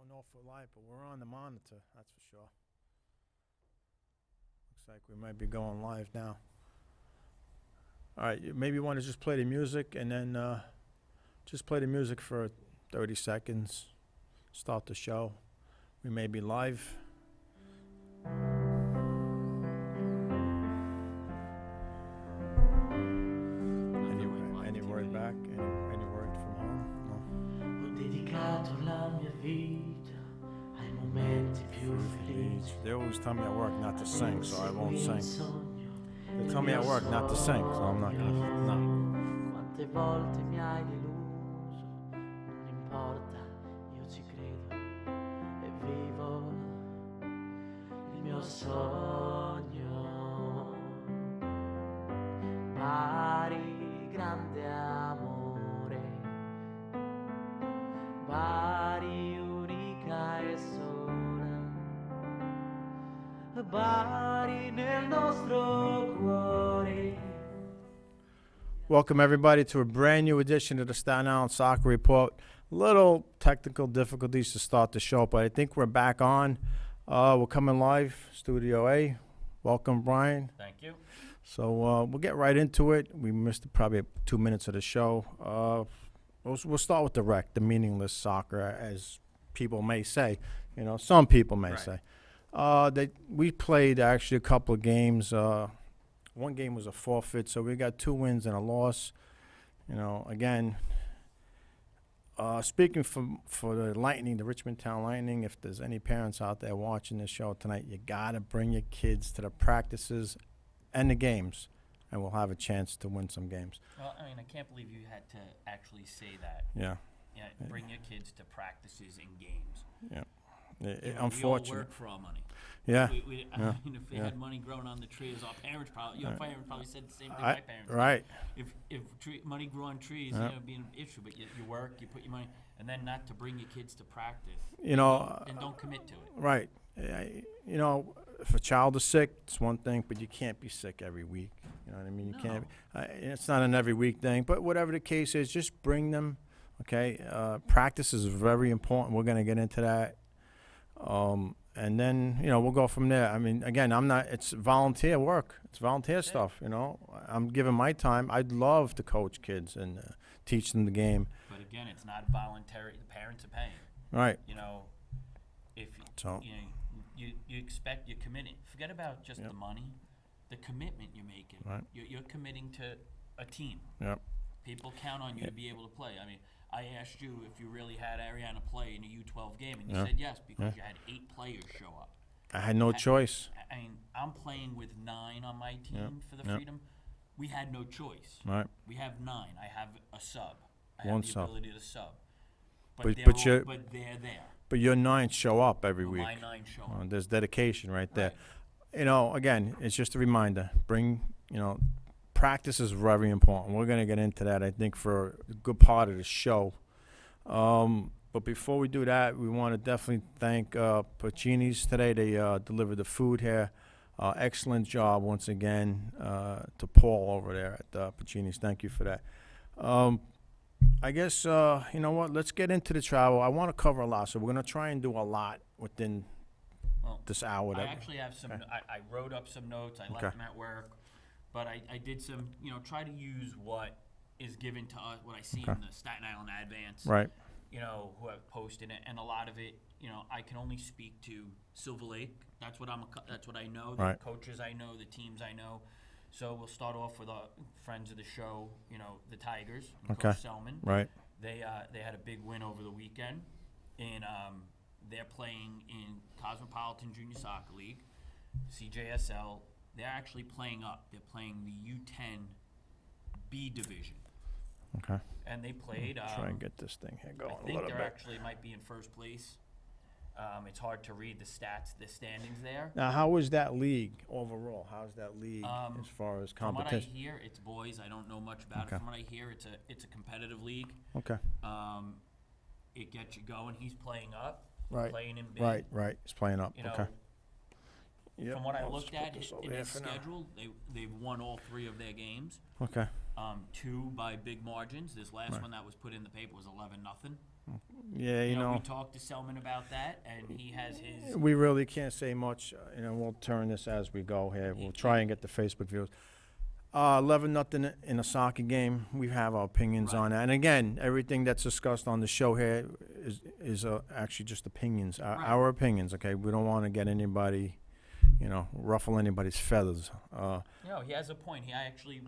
don't know if we're live, but we're on the monitor, that's for sure. Looks like we might be going live now. All right, maybe you want to just play the music and then just play the music for 30 seconds. Start the show. We may be live. Any word back? Any word from home? No? Ho dedicato la mia vita ai momenti più felici. They always tell me at work not to sing, so I won't Seguì un sing. sogno, They tell me at work not to sing, so I'm not gonna. No. quante volte mi hai deluso, non importa, io ci credo e vivo il mio sogno. Bari, grande amore, Bari, unica e sola, Bari nel nostro cuore. Welcome everybody to a brand new edition of the Staten Island Soccer Report. Little technical difficulties to start the show, but I think we're back on. We're coming live, Studio A. Welcome, Brian. Thank you. So we'll get right into it. We missed probably 2 minutes of the show. We'll start with the rec, the meaningless soccer, as people may say. You know, some people may say. We played actually a couple of games. One game was a forfeit, so we got 2 wins and a loss. You know, again, speaking for the Lightning, the Richmond Town Lightning, if there's any parents out there watching this show tonight, you got to bring your kids to the practices and the games, and we'll have a chance to win some games. Well, I mean, I can't believe you had to actually say that. Yeah. Yeah, bring your kids to practices and games. Yeah. Unfortunately. We all work for our money. Yeah. I mean, if we had money growing on the trees, our parents probably, your parents probably said the same thing my parents did. Right. If money grew on trees, it would be an issue. But you work, you put your money, and then not to bring your kids to practice. You know. And don't commit to it. Right. You know, if a child is sick, it's one thing, but you can't be sick every week. You know what I mean? You can't. It's not an every week thing, but whatever the case is, just bring them. Okay. Practice is very important. We're going to get into that. And then, you know, we'll go from there. I mean, again, it's volunteer work. It's volunteer stuff, you know. I'm giving my time. I'd love to coach kids and teach them the game. But again, it's not voluntary. The parents are paying. Right. You know, if So. you expect, you're committing. Forget about just the money, the commitment you're making. Right. You're committing to a team. Yep. People count on you to be able to play. I mean, I asked you if you really had Ariana play in a U12 game, and you said yes because you had 8 players show up. I had no choice. I mean, I'm playing with 9 on my team for the Freedom. We had no choice. Right. We have 9. I have a sub. I One have the sub. ability to sub. But They're there. But your 9 show up every week. My 9 show up. There's dedication right there. Right. You know, again, it's just a reminder. Practice is very important. We're going to get into that, I think, for a good part of the show. But before we do that, we want to definitely thank Pacini's today. They delivered the food here. Excellent job once again to Paul over there at Pacini's. Thank you for that. I guess, you know what, let's get into the travel. I want to cover a lot, so we're going to try and do a lot within this hour. I actually have some, I wrote up some notes. I left them at work. But I did some, try to use what is given to us, what I see in the Staten Island Advance. Right. Who have posted it, and a lot of it, I can only speak to Silver Lake. That's what I know. The coaches I know, the teams I know. So we'll start off with our friends of the show. The Tigers. Coach Selman. Right. They had a big win over the weekend, and they're playing in Cosmopolitan Junior Soccer League, CJSL. They're actually playing up. They're playing the U10 B division. Okay. And they played. Try and get this thing here going a I little think bit. they actually might be in first place. It's hard to read the standings there. Now, how is that league overall? How's that league as far as From what I competition? hear, it's boys. I don't know much about it. From what I hear, it's a competitive league. Okay. It gets you going. He's playing up. Right. Playing in B. Right. He's playing up. Okay. From what I looked at in his schedule, they've won all 3 of their games. Okay. 2 by big margins. This last Right. one that was put in the paper was 11-0. Yeah, you know. We talked to Selman about that, and he has his. We really can't say much. We'll turn this as we go here. We'll try and get the Facebook views. 11-0 in a soccer game. We have our opinions Right. on that. And again, everything that's discussed on the show here is actually just opinions, Right. our opinions. Okay, we don't want to get anybody, ruffle anybody's feathers. He has a point.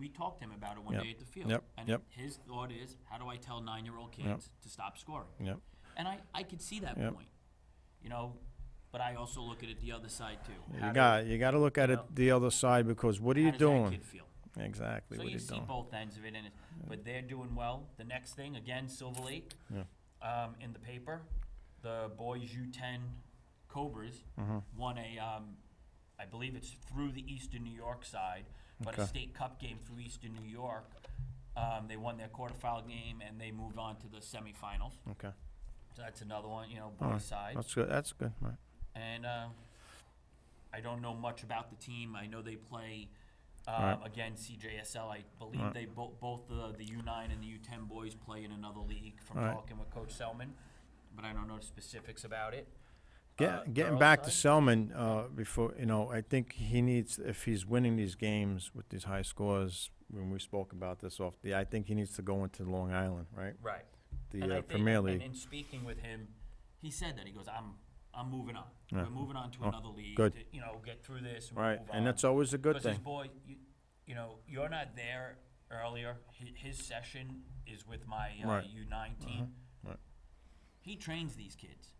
We talked to him about it one Yep. day at the field. Yep. And Yep. his thought is, how do I tell 9-year-old kids Yep. to stop scoring? Yep. And I could see that Yep. point, but I also look at it the other side too. You got to look at it the other side, because what are you How does that doing? kid feel? Exactly. So what are you you see doing? both ends of it, but they're doing well. The next thing, again, Silver Lake, Yeah. in the paper, the boys U10 Cobras Mm-hmm. won I believe it's through the Eastern New York side, but Okay. a state cup game through Eastern New York. They won their quarterfinal game and they moved on to the semifinals. Okay. So that's another one, boys All right. side. That's good. That's good. Right. And I don't know much about the team. I know they play Right. again CJSL. I believe Right. they both the U9 and the U10 boys play in another league. From Right. talking with Coach Selman, but I don't know the specifics about it. Getting girls' back to side? Selman, before I think he needs, if he's winning these games with these high scores. When we spoke about this I think he needs to go into Long Island, right? Right. The And I think- Premier and League. in speaking with him, he said that he goes, I'm moving on. Yeah. We're moving on to Oh, another league. good. To, get through this. And Right, move and on. that's always a good Because his thing. boy, you're not there earlier. His session is with my Right. U9 team. Right. He trains these kids,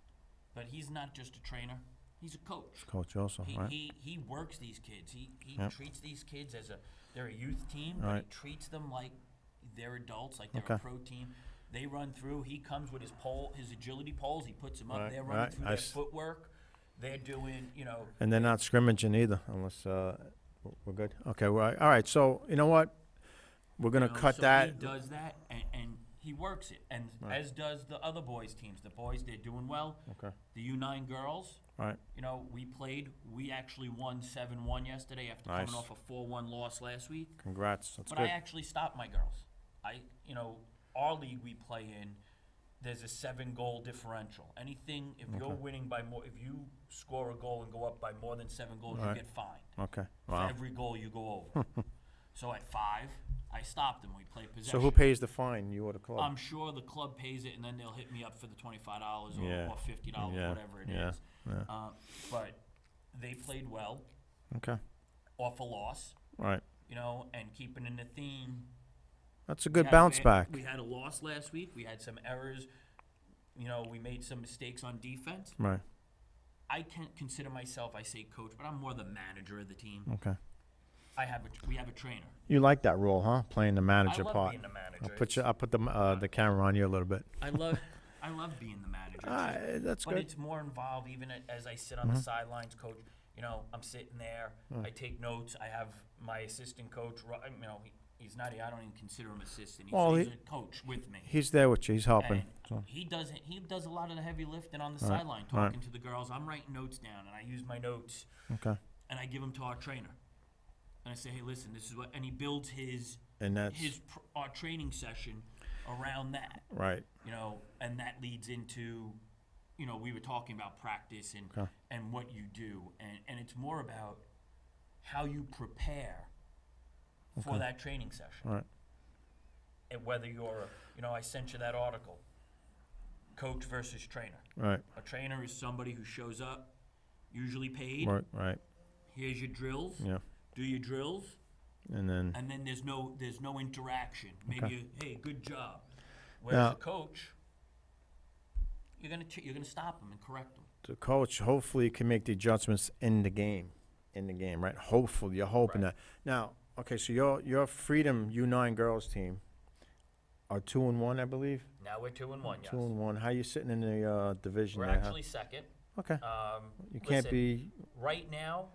but he's not just a trainer. He's a coach. Coach also, right? He works these kids. He Yep. treats these kids they're a youth team, but Right. he treats them like they're adults, like they're Okay. a pro team. They run through. He comes with his agility poles. He puts them up. Right, They're running right. through I their s- footwork. They're doing, And they're not scrimmaging either, unless we're good. Okay, well, all right. So you know what? We're gonna cut so that. He does that, and he works it, and Right. as does the other boys' teams. The boys, they're doing well. Okay. The U9 girls, Right. we actually won 7-1 yesterday after Nice. coming off a 4-1 loss last week. Congrats. That's But good. I actually stopped my girls. Our league we play in, there's a 7-goal differential. Anything, if you're winning by more, if you score a goal and go up by more than 7 goals, Right. you get fined. Okay. For Wow. every goal you go over. So at 5, I stopped them. We play possession. So who pays the fine? You or the club? I'm sure the club pays it, and then they'll hit me up for the $25 Yeah. or $50, Yeah. whatever it Yeah. is. Yeah. But they played well Okay. off a loss, Right. and keeping in the theme. That's a good We had- bounce we- back. We had a loss last week. We had some errors. We made some mistakes on defense. Right. I can't consider myself, I say coach, but I'm more the manager of the team. Okay. We have a trainer. You like that role, huh? Playing the manager I love part. being the manager. I'll put the camera on you a little bit. I love being the manager. That's But good. it's more involved even as I sit on the sidelines, coach. I'm sitting there. I take notes. I have my assistant coach. He's not. I don't even consider him assistant. He's a coach with me. He's there with you. He's helping. And So. he does a lot of the heavy lifting on the Right, sideline, right. talking to the girls. I'm writing notes down, and I use my notes, Okay. and I give them to our trainer. And I say, hey, listen, this is what, and he builds And that's our training session around that. right. And that leads into, we were talking about practice Okay. and what you do, and it's more about how you prepare for Okay. that training session. Right. And whether you're, I sent you that article, coach versus trainer. Right. A trainer is somebody who shows up, usually paid. Right. Right. Here's your drills. Yeah. Do your drills, And then. and then there's no interaction. Maybe Okay. hey, good job. Whereas Now- a coach, you're gonna stop them and correct them. The coach hopefully can make the adjustments in the game, right? Hopefully, you're hoping Right. that. Now, okay, so your Freedom U9 girls team are 2-1, I believe. Now we're 2-1. Yes. 2-1. How you sitting in the division? We're there, huh? actually second. Okay. You can't Listen, be. right now.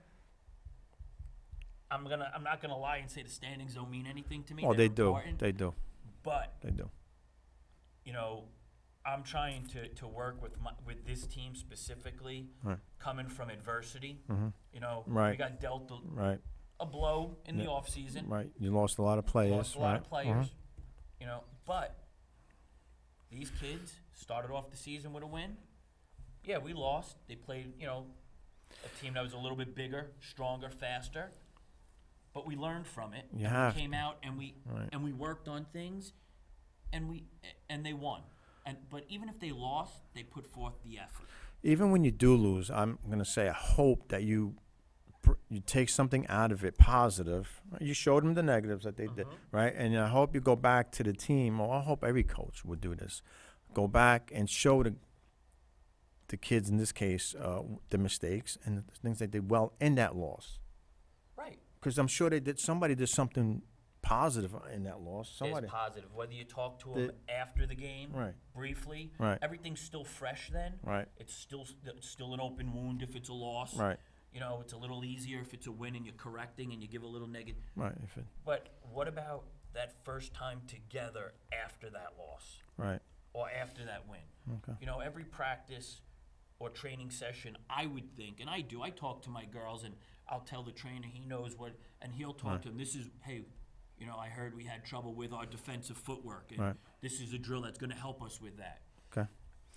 I'm not gonna lie and say the standings don't mean anything to me. Oh, They're they do. important, They do. But They do. I'm trying to work with this team specifically, Right. coming from adversity. Mm-hmm. We Right. got dealt Right. a blow in the Yeah. off season. Right. You lost a lot of players. Lost a lot of right? players. You know, but these kids started off the season with a win. Yeah, we lost. They played, a team that was a little bit bigger, stronger, faster. But we learned from it. You and have we came out and we Right. and we worked on things, and they won. But even if they lost, they put forth the effort. Even when you do lose, I'm going to say I hope that you take something out of it positive. You showed them the negatives that they did, right? And I hope you go back to the team, or I hope every coach would do this. Go back and show the kids, in this case, the mistakes and the things they did well in that loss. Right. Because I'm sure somebody did something positive in that loss. Somebody. There's positive. Whether you talk to them after the game, Right. briefly, Right. everything's still fresh then. Right. It's still an open wound if it's a loss. Right. It's a little easier if it's a win and you're correcting and you give a little negative. Right. But what about that first time together after that loss Right. or after that win? Okay. Every practice or training session, I would think, and I do, I talk to my girls and I'll tell the trainer, he knows what, and he'll talk to them. This is, hey, I heard we had trouble with our defensive footwork, and Right. this is a drill that's going to help us with that. Okay.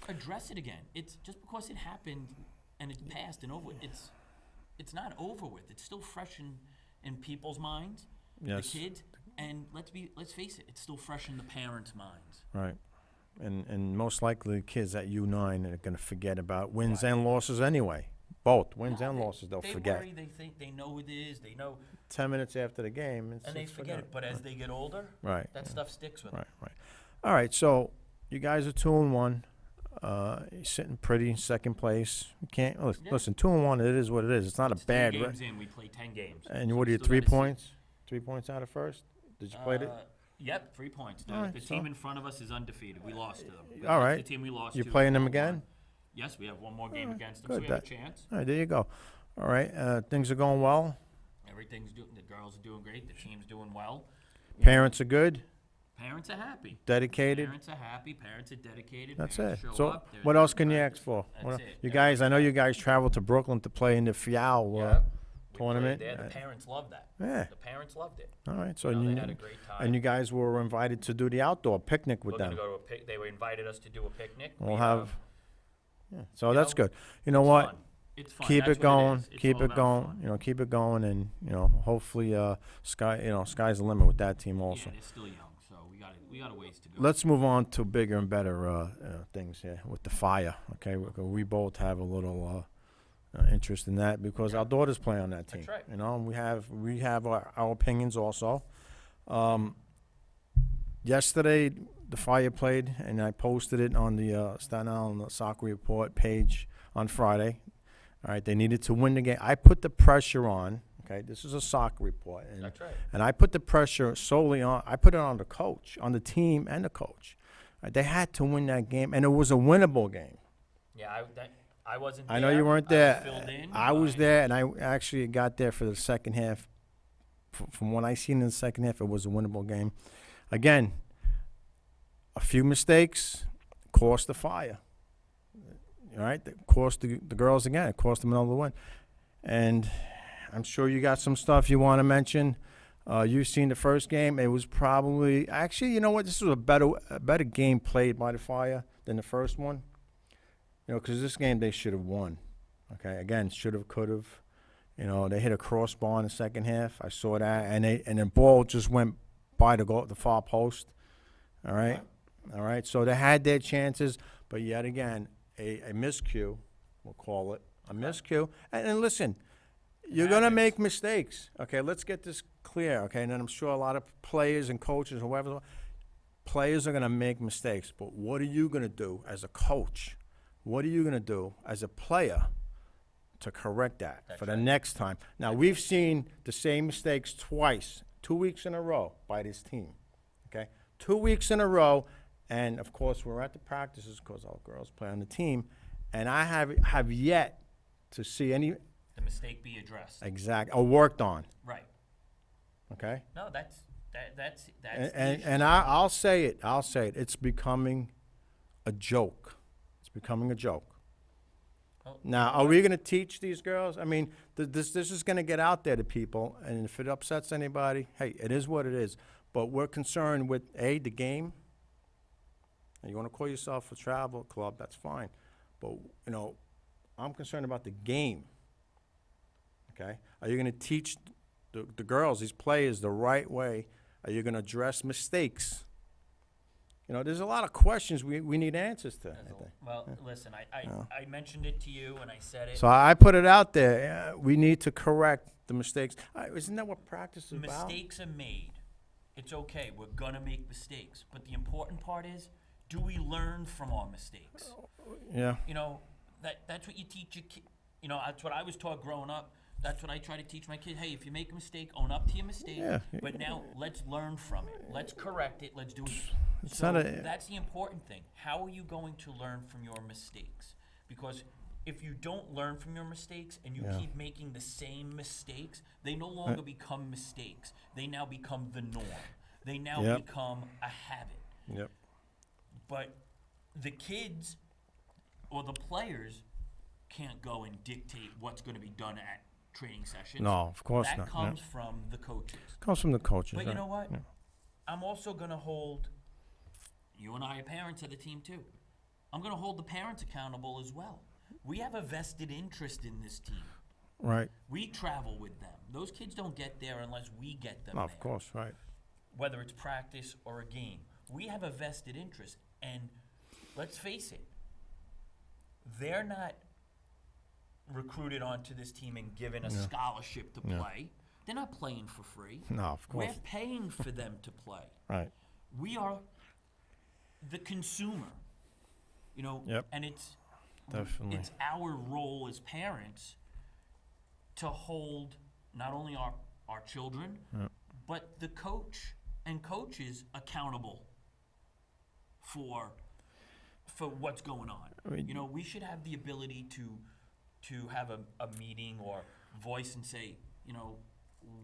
Address it again. It's just because it happened and it's passed and over. It's not over with. It's still fresh in people's minds, Yes. the kids, and let's face it, it's still fresh in the parents' minds. Right. And most likely the kids at U9 are going to forget about wins and losses anyway. Both wins and losses, they'll forget. They worry. They think they know what it is. They know, 10 minutes after the game, and they forget it. But as they get older, Right. that stuff sticks with them. Right. All right. So you guys are 2-1. You're sitting pretty, second place. You can't listen. 2-1. It is what it is. It's not It's a bad. 3 games in, we play 10 games. And So what are we you? still 3 gotta see. points? 3 points out of first. Did you play it? Yep, 3 points. All right, The so- team in front of us is undefeated. We lost to them. All That's right. The team we lost You to. playing them 4-1. again? Yes, we have one more game against them, good. so we have a That- chance. All right. There you go. All right. Things are going well. Everything's doing. The girls are doing great. The team's doing well. Parents are good. Parents are happy. Dedicated. Parents are happy. Parents are dedicated. That's parents it. Show So up. They're what there else to can you practice. ask for? That's What- it. You guys, I know you guys traveled to Brooklyn to play in the Fial Yeah. We tournament. played there. The parents loved that. Yeah. The parents loved it. All right. So They had a great time. and you guys were invited to do the outdoor picnic with We're them. gonna go to They were invited us to do a picnic. We'll We, have. Yeah. So you that's know, good. You know it's what? fun. It's fun. Keep That's it what going. is. It's Keep all it about going. fun. Keep it going, and hopefully, sky's the limit with that team also. Yeah, they're still young, so we got a ways to go. Let's move on to bigger and better things here with the fire. Okay, we both have a little interest in that because our daughters play on that team. That's right. And we have our opinions also. Yesterday, the Fire played, and I posted it on the Staten Island Soccer Report page on Friday. All right, they needed to win the game. I put the pressure on. Okay, this is a soccer report, and That's right. and I put the pressure solely on. I put it on the coach, on the team, and the coach. They had to win that game, and it was a winnable game. Yeah, I wasn't there. I know you weren't I there. was filled in, I was but- there, and I actually got there for the second half. From what I seen in the second half, it was a winnable game. Again, a few mistakes cost the Fire. All right, that cost the girls again. It cost them another win, and I'm sure you got some stuff you want to mention. You've seen the first game. It was probably actually, you know what? This was a better game played by the Fire than the first one. Because this game they should have won. Okay, again, should have, could have. They hit a crossbar in the second half. I saw that, and the ball just went by the far post. All right. So they had their chances, but yet again, a miscue, we'll call it a miscue. And listen, you're gonna make mistakes. Okay, let's get this clear. Okay, and then I'm sure a lot of players and coaches, whoever, players are gonna make mistakes. But what are you gonna do as a coach? What are you gonna do as a player to correct that for the next time? Now, we've seen the same mistakes twice, 2 weeks in a row by this team, okay? 2 weeks in a row, and, of course, we're at the practices because our girls play on the team, and I have yet to see any The mistake be addressed. or worked on, Right. okay? No, that's And I'll say it. It's becoming a joke. It's becoming a joke. Well, Now, you know are what? we going to teach these girls? I mean, this is going to get out there to people, and if it upsets anybody, hey, it is what it is. But we're concerned with, A, the game. And you want to call yourself a travel club, that's fine. But, you know, I'm concerned about the game, okay? Are you going to teach the girls, these players, the right way? Are you going to address mistakes? You know, there's a lot of questions we need answers to, I think. Well, listen, I mentioned it to you and I said it. So I put it out there. We need to correct the mistakes. Isn't that what practice is about? Mistakes are made. It's okay. We're gonna make mistakes. But the important part is, do we learn from our mistakes? Yeah. You know, that's what you teach your kid. You know, that's what I was taught growing up. That's what I try to teach my kids. Hey, if you make a mistake, own up to your mistake. Yeah. But now let's learn from it. Let's correct it. Let's do it. It's So not a- that's the important thing. How are you going to learn from your mistakes? Because if you don't learn from your mistakes and you Yeah. keep making the same mistakes, they no longer become mistakes. They now become the norm. They now Yep. become a habit. Yep. But the kids or the players can't go and dictate what's going to be done at training sessions. No, of course that not. comes from the coaches. Comes from the coaches. But you right. know what? Yeah. I'm also going to hold, you and I are parents of the team too. I'm going to hold the parents accountable as well. We have a vested interest in this team. Right. We travel with them. Those kids don't get there unless we get them No, there. of course, right. Whether it's practice or a game. We have a vested interest. And let's face it, they're not recruited onto this team and given a scholarship to play. They're not playing for free. No, of course. We're paying for them to play. Right. We are the consumer, you know, Yep. and it's Definitely. it's our role as parents to hold not only our children, but the coach and coaches accountable for what's going on. I mean- You know, we should have the ability to have a meeting or voice and say, you know,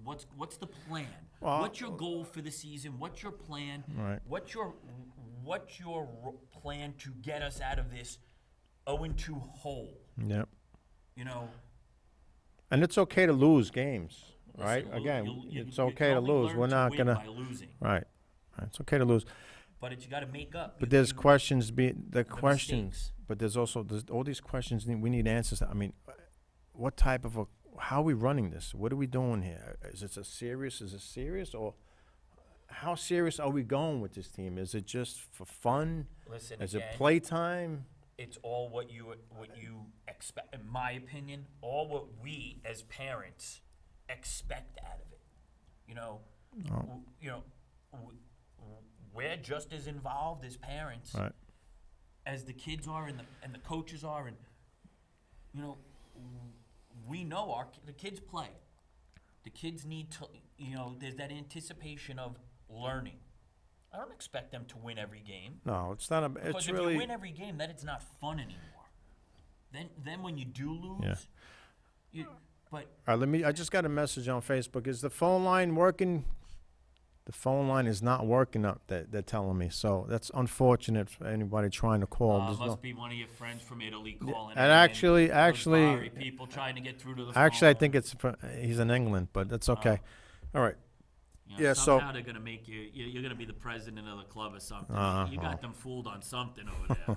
what's the plan? Well, what's your goal for the season? What's your plan? Right. What's your plan to get us out of this 0-2 hole? Yep. You know, And it's okay to lose games, right? listen, Again, you it's can okay to only lose. learn We're to not win gonna. by losing, Right. Right. It's okay to lose. but you got to make up. But there's questions. Questions. mistakes. But there's all these questions. We need answers. I mean, what type of how are we running this? What are we doing here? Is it serious, or how serious are we going with this team? Is it just for fun? Listen, Is again, it playtime? it's all what you expect. In my opinion, all what we as parents expect out of it. You know, we're just as involved as parents Right. as the kids are and the coaches are, and you know, we know the kids play. The kids need to, you know, there's that anticipation of learning. I don't expect them to win every game. No, it's not. Because It's if really. you win every game, then it's not fun anymore. Then when you do lose, but All right, I just got a message on Facebook. Is the phone line working? The phone line is not working up. They're telling me. So that's unfortunate for anybody trying to call. There's must no- be one of your friends from Italy calling. And in, actually- those actually- Bari people trying to get through to the phone. Actually, I think he's in England, but that's okay. All right. You know, yeah, so- somehow they're gonna make you're gonna be the president of the club or something. You well. got them fooled on something over there.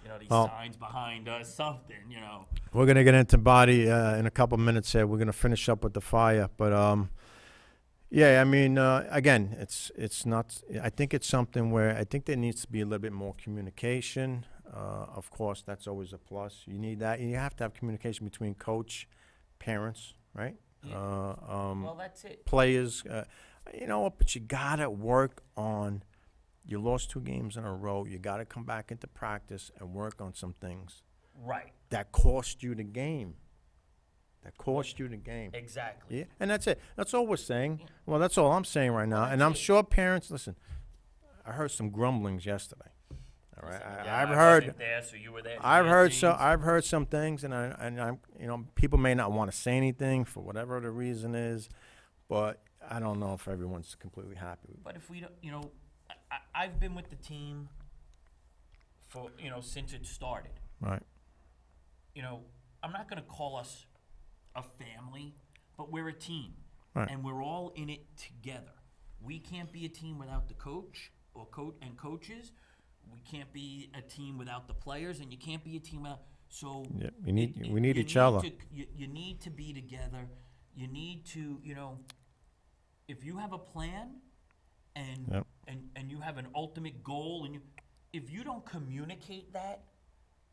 You know, these Well- signs behind us, something. You know. We're gonna get into body in a couple minutes here. We're gonna finish up with the fire, but yeah, I mean, again, it's not. I think it's something where I think there needs to be a little bit more communication. Of course, that's always a plus. You need that. You have to have communication between coach, parents, right? Well, that's it. Players. You know what? But you gotta work on. You lost 2 games in a row. You gotta come back into practice and work on some things Right. that cost you the game. Exactly. Yeah, and that's it. That's all we're saying. Well, that's all I'm saying right now. Well, And that's I'm it. sure parents, listen, I heard some grumblings yesterday. All right, Yeah, I've I heard. wasn't there, so you were there to I've hear heard things. so. I've heard some things, and I'm, you know, people may not want to say anything for whatever the reason is, but I don't know if everyone's completely happy with it. But if we don't, you know, I've been with the team for, you know, since it started. Right. You know, I'm not going to call us a family, but we're a team. Right. And we're all in it together. We can't be a team without the coach or coaches. We can't be a team without the players, and you can't be a team without. So Yeah, we need each other. You need to be together. You need to, if you have a plan, and you have an ultimate goal, and if you don't communicate that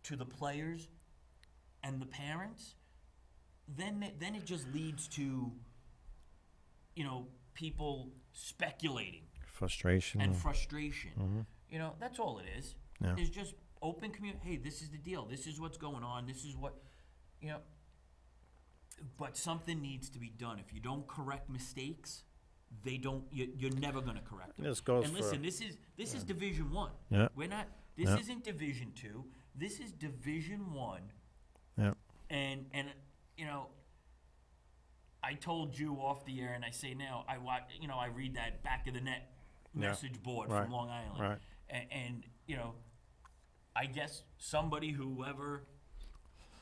to the players and the parents, then it just leads to, people speculating. Frustration. And frustration. That's all it is. Yeah. It's just open community. Hey, this is the deal. This is what's going on. This is what, but something needs to be done. If you don't correct mistakes, you're never going to correct them. This goes and listen, this is Division 1. Yeah. We're not, this isn't Division 2. This is Division 1. Yeah. And I told you off the air, and I say now, I read that back of the net message board from Long Island. Right. And I guess whoever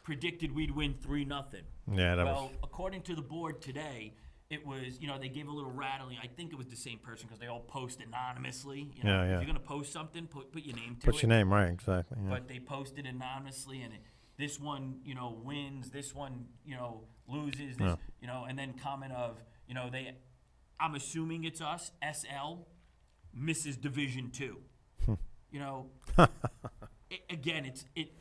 predicted we'd win 3-0. Yeah, according to the board today, it was, they gave a little rattling. I think it was the same person because they all post anonymously. If you're going to post something, put your name to it. Put your name, right, exactly. Yeah. But they posted anonymously, and this one, wins, this one, loses, this, and then comment of, I'm assuming it's us, SL, misses Division 2. Again,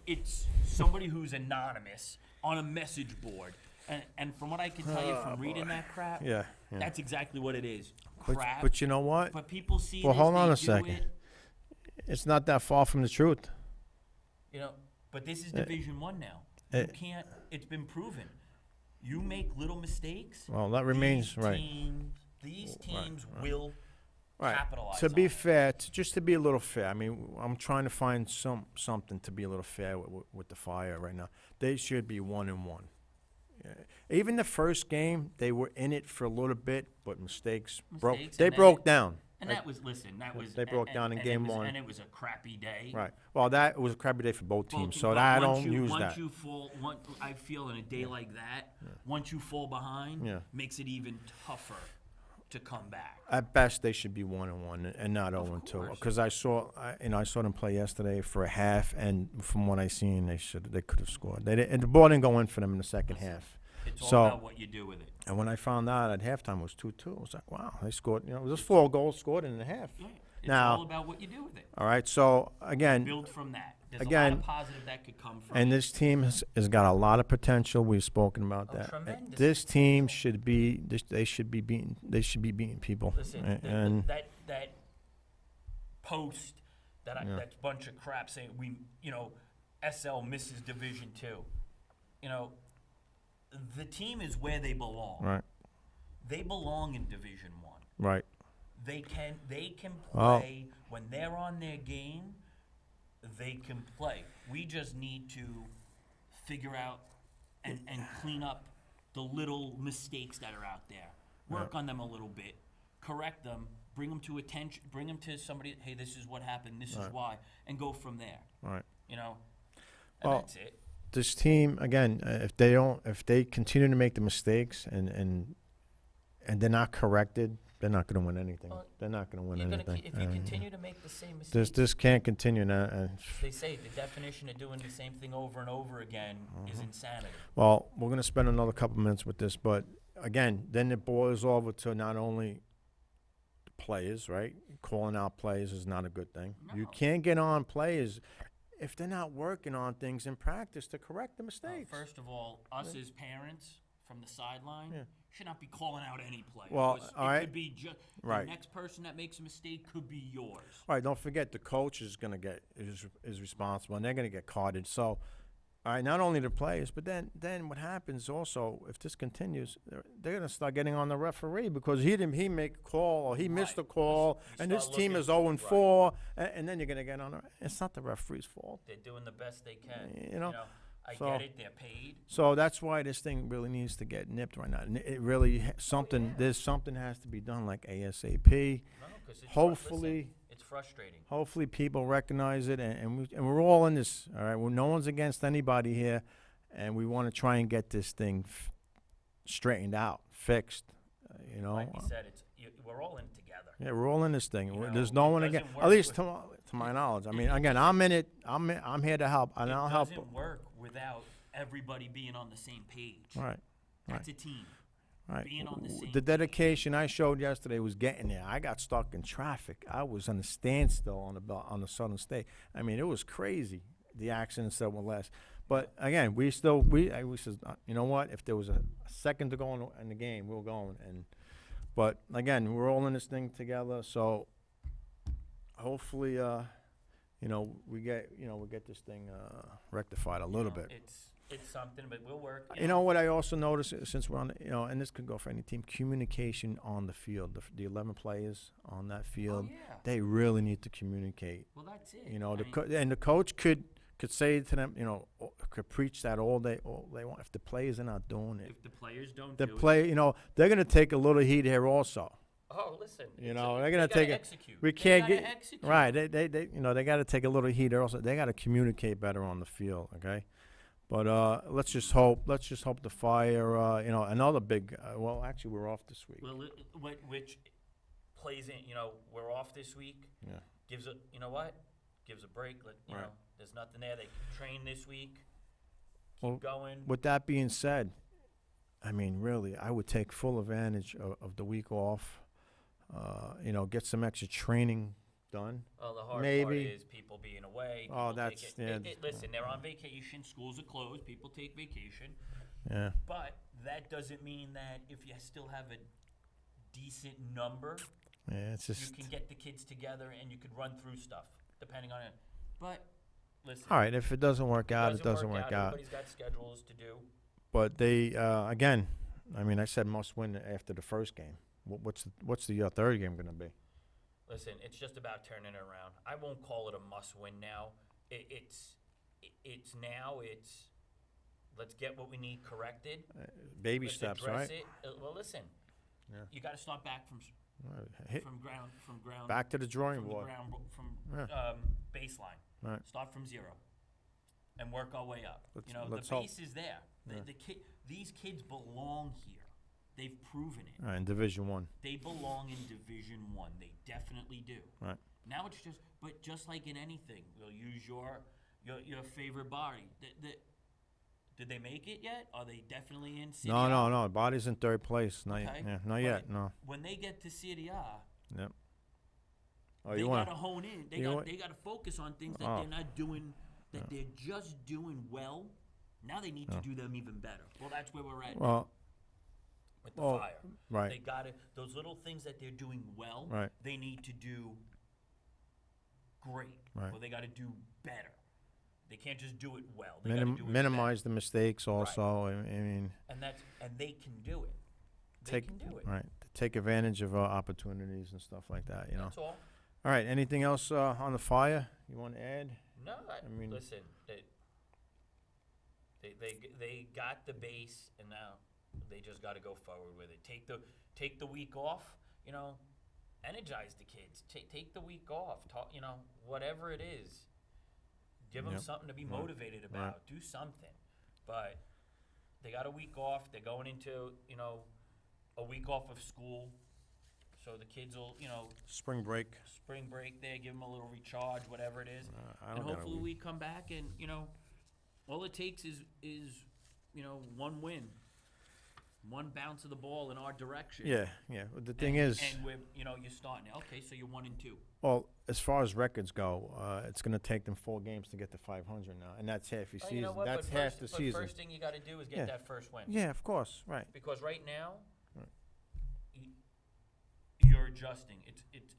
it's somebody who's anonymous on a message board. And from what I can tell you from reading that crap, that's exactly what it is. Crap. But you know what? But people see Well, this, hold on they a do second. It's not that far from the truth. But this is Division 1 now. You can't. It's been proven. You make little mistakes. Well, that remains These teams will Right. capitalize. To be on fair, just to be a little fair, I mean, I'm trying to find something to be a little fair with the Fire right now. They should be 1-1. Yeah. Even the first game, they were in it for a little bit, but mistakes broke. They broke down. And that was They broke down in game 1. And it was a crappy day. Right. Well, that was a crappy day for both teams, so But I once don't use once that. you fall, I feel in a day like that, once you fall behind, makes it even tougher to come back. At best, they should be 1-1 and not 0-2. course. Because I saw them play yesterday for a half, and from what I seen, they could have scored. And the ball didn't go in for them in the second half. It's all about what you do with it. And when I found out at halftime it was 2-2, I was like, wow, they scored. It was just 4 goals scored in a half. Yeah, it's Now, all about what you do with it. All right, so again, Build from that. There's again, a lot of positive that could come from and it. this team has got a lot of potential. We've spoken about that. Tremendous This team should be. They should be beating. They should be beating people. Listen, that post that bunch of crap saying SL misses Division 2. The team is where they belong. Right. They belong in Division 1. Right. They can play when they're on their game. They can play. We just need to figure out and clean up the little mistakes that are out there. Work on them a little bit, correct them, bring them to attention, bring them to somebody. Hey, this is what happened. This is why, and go from there. Right. And Well, that's it. This team again, if they continue to make the mistakes and they're not corrected, they're not going to win anything. They're not going to win anything. If you continue to make the same mistakes, this can't continue now. They say the definition of doing the same thing over and over again is insanity. Well, we're going to spend another couple minutes with this, but again, then it boils over to not only the players, right? Calling out players is not a good thing. No. You can't get on players if they're not working on things in practice to correct the mistakes. First of all, us as parents from the sideline should not be calling out any player. Well, Because all it right. could be just Right. the next person that makes a mistake could be yours. All right, don't forget the coach is going to get is responsible, and they're going to get carded. So, all right, not only the players, but then what happens also if this continues, they're going to start getting on the referee because he make a call or he missed a call, You and this start team looking- is 0-4, and then you're going to get on. It's not the referee's fault. They're doing the best they can. You know, I so- get it. They're paid. So that's why this thing really needs to get nipped right now. And it really there's something has to be done like ASAP. No, because Hopefully. it's frustrating. Hopefully people recognize it, and we're all in this, all right? Well, no one's against anybody here, and we want to try and get this thing straightened out, fixed. You know. Like you said, we're all in it together. Yeah, we're all in this thing. You know, There's no it one again. doesn't At work least with- to my knowledge. I mean, again, I'm in it. I'm here to help, and I'll It help. doesn't work without everybody being on the same page. Right. That's a team. Right. Being on the same The page. dedication I showed yesterday was getting there. I got stuck in traffic. I was on a standstill on the Southern State. I mean, it was crazy, the accidents that were less. But again, we said, you know what? If there was a second to go in the game, we're going. But again, we're all in this thing together. So hopefully, you know, we get this thing rectified a little bit. It's something, but we'll work. You know what I also noticed, since we're on, and this could go for any team, communication on the field. The 11 players on that field, yeah. they really need to communicate. Well, that's it. You know, I mean, and the coach could say to them, you know, could preach that all they want. If the players are not doing it, if the players don't the do play, you know, they're gonna take a little heat here also. Oh, listen. You know, they're gonna take it. Execute. We can't They get gotta execute. right. They you know, they got to take a little heat here also. They got to communicate better on the field. Okay. But let's just hope the Fire, you know, another big. Well, actually, we're off this week. Well, which plays in. You know, we're off this week. Yeah. Gives a. You know what? Gives a break. You Right. know, there's nothing there. They can train this week. Keep Well, going. With that being said, I mean, really, I would take full advantage of the week off. You know, get some extra training done. Well, the hard part maybe. is people being away. Oh, people that's- take it. yeah. Listen, they're on vacation. Schools are closed. People take vacation. Yeah. But that doesn't mean that if you still have a decent number, Yeah. It's just. you can get the kids together and you could run through stuff, depending on it. But listen, All right. If it doesn't work out, it doesn't work out. Everybody's got schedules to do. But they again, I mean, I said must win after the first game. What's the third game going to be? Listen, it's just about turning it around. I won't call it a must-win now. It's let's get what we need corrected. Baby Let's steps, address right? it. Well, listen, Yeah. you got to start back from Hit, ground. back to the drawing from the board. ground from Yeah. baseline. Right. Start from zero, and work our way up. Let's- You know, let's the hope. base is there. Yeah. These kids belong here. They've proven it. All right, in Division One. They belong in Division One. They definitely do. Right. Now it's just like in anything, we'll use your favorite body. Did they make it yet? Are they definitely in Serie A? No. Body's in third place. Not, Okay. yeah, not yet. But No. When they get to Serie A, Yep. Oh, they you gotta want? hone in. They you got want- they gotta focus on things that Oh. they're not doing. That they're just doing well. Now they need to do them even better. Well, that's where we're at Well, with the well, Fire. right. They got to those little things that they're doing well. Right. They need to do great. Right. Or they got to do better. They can't just do it well. They gotta do it minimize the mistakes also. I mean, better. And they can do it. They take can do it. right. Take advantage of opportunities and stuff like that. You know. That's all. All right. Anything else on the Fire you want to add? No, I mean- listen. They got the base, and now they just got to go forward with it. Take the week off. You know, energize the kids. Take the week off. Talk. You know, whatever it is. Give them Yep. something to be Right. motivated about. Do something. But they got a week off. They're going into, a week off of school. So the kids will, Spring break. spring break there, give them a little recharge, whatever it is. I And don't got a hopefully week. we come back and, all it takes is one win. One bounce of the ball in our direction. Yeah. But the thing and, is, and we're, you're starting. Okay, so you're 1-2. well, as far as records go, it's going to take them 4 games to get to 500 now, and that's half your Oh, season. you know what? That's but half first, the but season. first thing you got to do is get Yeah. that first win. Yeah, of course. Right. Because right now, Right. you're adjusting.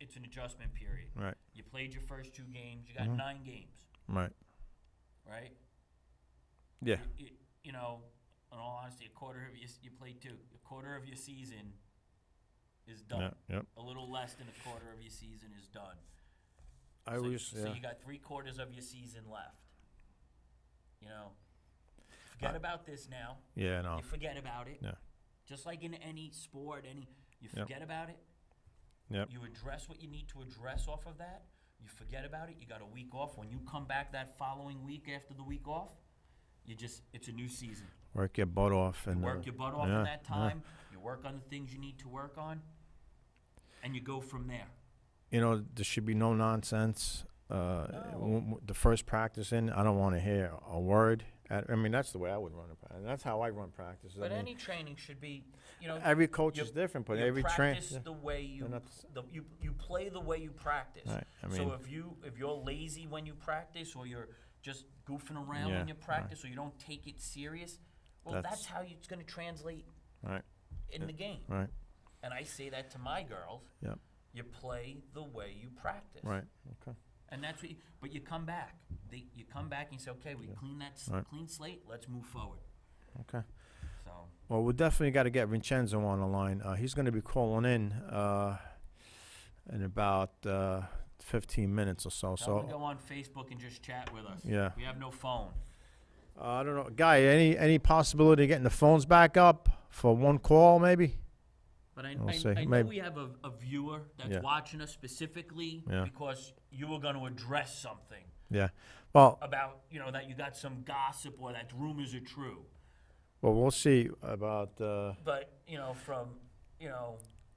It's an adjustment period. Right. You played your first 2 games. You got Mhm. 9 games, Right. right? Yeah. In all honesty, you played 2. A quarter of your season is done. Yep. A little less than a quarter of your season is done. I was. So you got 3/4 of your season left. Forget about this now. Yeah. No. You forget about it. Yeah. Just like in any sport, you Yep. forget about it. Yep. You address what you need to address off of that. You forget about it. You got a week off. When you come back that following week after the week off, it's a new season. Work your butt off. You And work your butt off yeah, in that time. You work on the things you need to work on, and you go from there. You know, there should be no nonsense. The first practice in, I don't want to hear a word. I mean, that's the way I would run it. And that's how I run practices. But I mean, any training should be, every coach you- is different, but you every practice train. the way you They're not the you play the way you practice. Right, I so mean- if you're lazy when you practice, or you're just goofing around Yeah, when you practice, or you don't take it serious, well, that's That's- how it's going to translate Right, in the game. right, And I say that to my girls. Yep. You play the way you practice. right. Okay. And that's what. But you come back. You come back and you say, okay, we clean that Right. clean slate. Let's move forward. Okay. So. Well, we definitely got to get Vincenzo on the line. He's going to be calling in about 15 minutes or so. Tell him to So go on Facebook and just chat with us. Yeah. We have no phone. I don't know, Guy. Any possibility of getting the phones back up for one call, maybe? But I We'll see. know Maybe. we have a viewer that's Yeah. watching us specifically Yeah. because you were going to address something Yeah. Well, about, that you got some gossip or that rumors are true. we'll see about. But,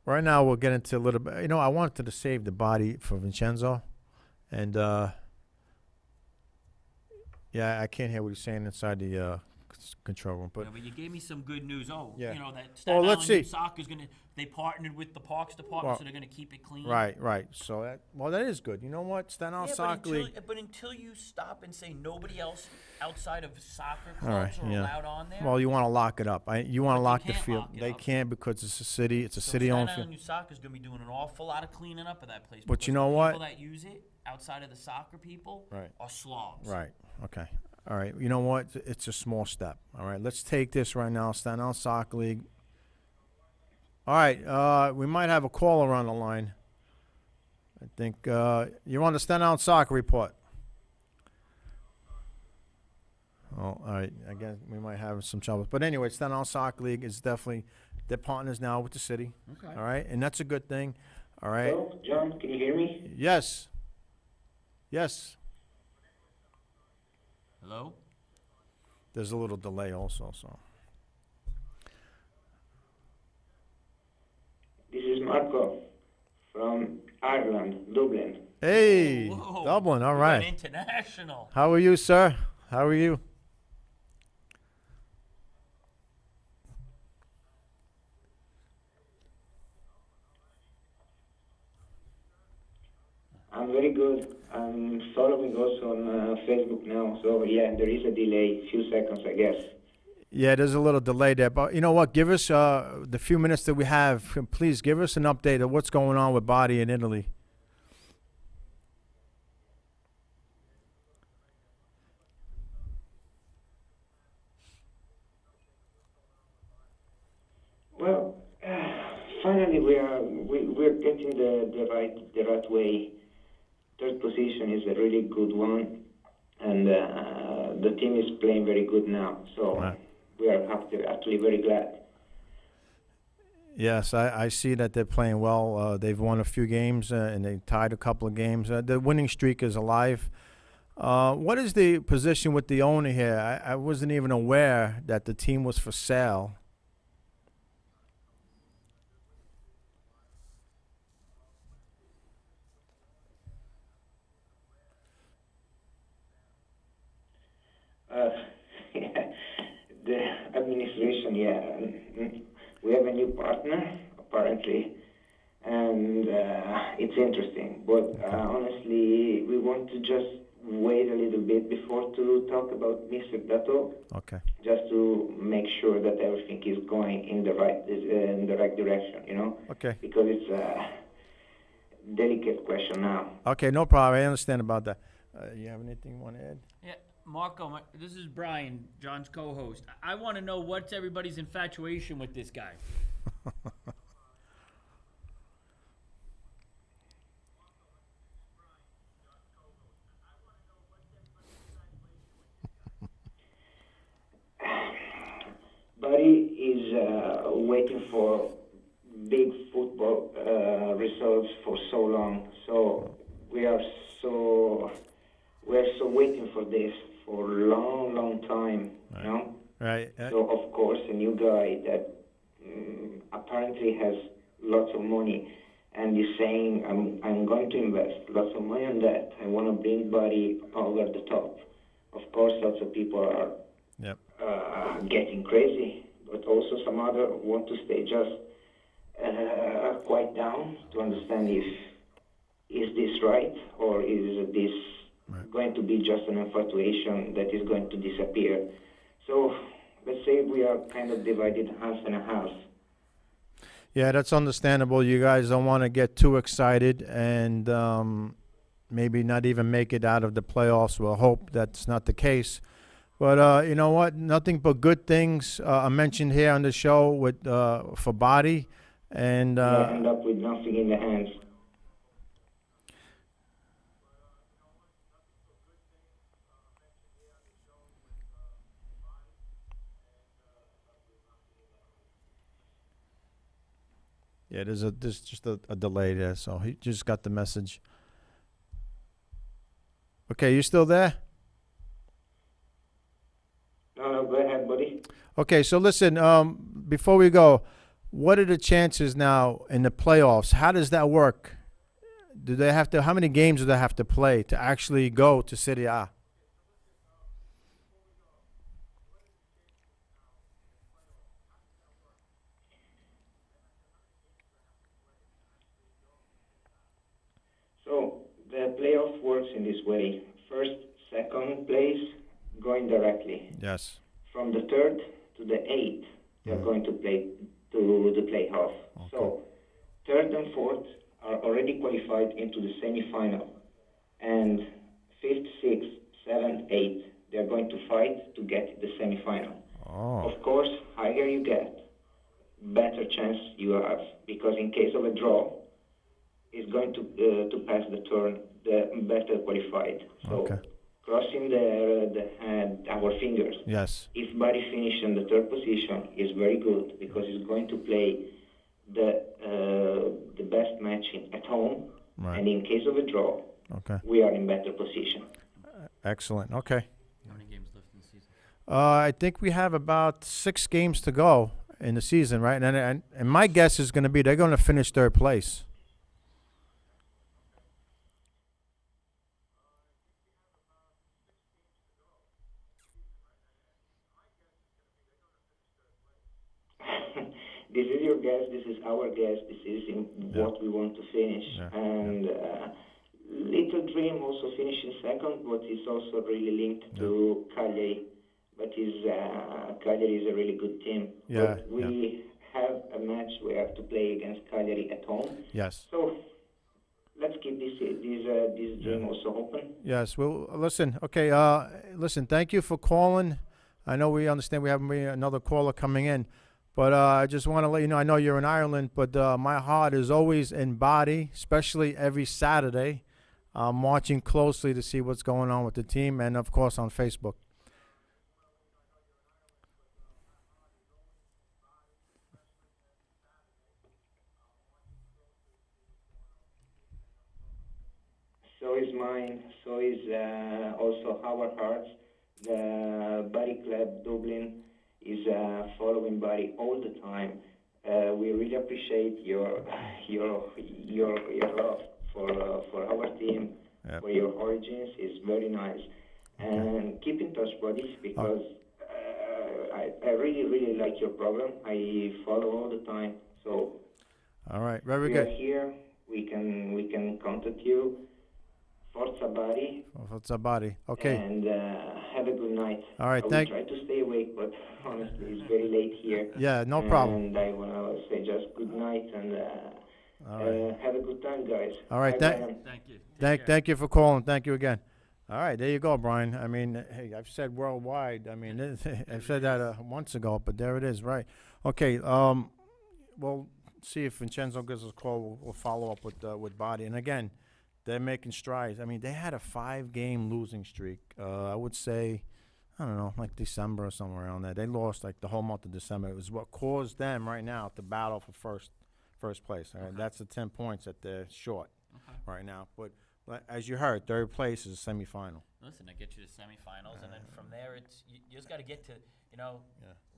Right now, we'll get into a little bit. I wanted to save the body for Vincenzo, and I can't hear what he's saying inside the control room. But but you gave me some good news. Oh, Yeah. That Staten let's Island see. Soccer's going to, they partnered with the Parks Department, Well, so they're going to keep it clean. right. So that is good. You know what? Staten Island Yeah, Soccer League. but until you stop and say nobody else outside of soccer All right, clubs are yeah. allowed on there. Well, you want to lock it up. You want to But they lock the can't field. lock it They up. can't because it's a city. It's a So city-owned Staten field. Island Soccer's going to be doing an awful lot of cleaning up of that place. But because you know the what? People that use it outside of the soccer people Right. are slobs. Right. Okay. All right. You know what? It's a small step. All right. Let's take this right now. Staten Island Soccer League. All right. We might have a caller on the line. I think you're on the Staten Island Soccer Report. Oh, all right. I guess we might have some trouble. But anyway, Staten Island Soccer League is definitely, they're partners now with the city. Okay. All right. And that's a good thing. All right. Hello, John, can you hear me? Yes. Yes. Hello? There's a little delay also, so. This is Marco from Ireland, Dublin. Hey, Whoa. Dublin. All We right. went international. How are you, sir? How are you? I'm very good. I'm following also on Facebook now. So yeah, there is a delay, few seconds, I guess. Yeah, there's a little delay there, but you know what? Give us the few minutes that we have. Please give us an update of what's going on with Body in Italy. Well, finally we're getting the right way. Third position is a really good one, and the team is playing very good now. So Right. we are actually very glad. Yes, I see that they're playing well. They've won a few games and they tied a couple of games. The winning streak is alive. What is the position with the owner here? I wasn't even aware that the team was for sale. The administration, we have a new partner apparently, and it's interesting. But honestly, we want to just wait a little bit before to talk about Mr. Dato, Okay. just to make sure that everything is going in the right direction. Okay. Because it's a delicate question now. Okay, no problem. I understand about that. You have anything you want to add? Yeah, Marco, this is Brian, John's co-host. I want to know what's everybody's infatuation with this guy. Buddy is waiting for big football results for so long. So we're so waiting for this for a long, long time, Right. you know? Right. So, of course, a new guy that apparently has lots of money and is saying, I'm going to invest lots of money on that. I want to bring Buddy over the top. Of course, lots of people are Yep. getting crazy, but also some other want to stay just quite down to understand if is this right or is this going to be just an infatuation that is going to disappear. So let's say we are kind of divided half and a half. Yeah, that's understandable. You guys don't want to get too excited and maybe not even make it out of the playoffs. We'll hope that's not the case. But you know what? Nothing but good things are mentioned here on the show with for Body, and I end up with nothing in the hands. yeah, there's just a delay there, so he just got the message. Okay, you still there? No, go ahead, buddy. Okay, so listen, before we go, what are the chances now in the playoffs? How does that work? Do they have to? How many games do they have to play to actually go to Serie A? So the playoff works in this way. First, second place going directly. Yes. From the third to the eighth, they are going to play to the playoff. Okay. So third and fourth are already qualified into the semifinal. And fifth, sixth, seventh, eighth, they are going to fight to get the semifinal. Oh. Of course, higher you get, better chance you have. Because in case of a draw, is going to pass the turn, the better qualified. So Okay. crossing our fingers. Yes. If Bari finish in the third position, is very good because he's going to play the best match at home. Right. And in case of a draw, Okay. we are in better position. Excellent. Okay. How many games left in the season? I think we have about 6 games to go in the season, right? And my guess is going to be they're going to finish third place. This is your guess. This is our guess. This is what we want to finish. Yeah. And Little Dream also finished in second, but it's also really linked to Cagliari. But Cagliari is a really good team. Yeah, But we have a match we have to play against Cagliari at home. Yes. So let's keep this dream also open. Yes. Well, listen. Okay. Listen. Thank you for calling. I know we understand we have another caller coming in, but I just want to let you know. I know you're in Ireland, but my heart is always in Body, especially every Saturday. I'm watching closely to see what's going on with the team, and of course on Facebook. So is mine. So is also our hearts. The Bari Club Dublin is following Bari all the time. We really appreciate your love for our team, Yep. for your origins. It's very nice. And keep in touch, buddies, because I really like your program. I follow all the time. So All right. Very we good. are here. We can contact you. Forza Bari. What's up, Body? Okay. And have a good night. All right. I will try to stay awake, but honestly, it's very late here. Yeah. No problem. And I want to say just good night and All right. have a good time, guys. All right. Bye, Brian. Thank you. Take care. Thank you for calling. Thank you again. All right, there you go, Brian. I mean, hey, I've said worldwide. I mean, I've said that months ago, but there it is, right? Okay. We'll see if Vincenzo gives us a call. We'll follow up with Body. And again, they're making strides. I mean, they had a 5-game losing streak. I would say, I don't know, like December or somewhere around there. They lost like the whole month of December. It was what caused them right now to battle for first place. All right, that's the 10 points that they're short right now. But as you heard, third place is a semifinal. Listen, I get you to semifinals, and then from there, you just got to get to, Yeah.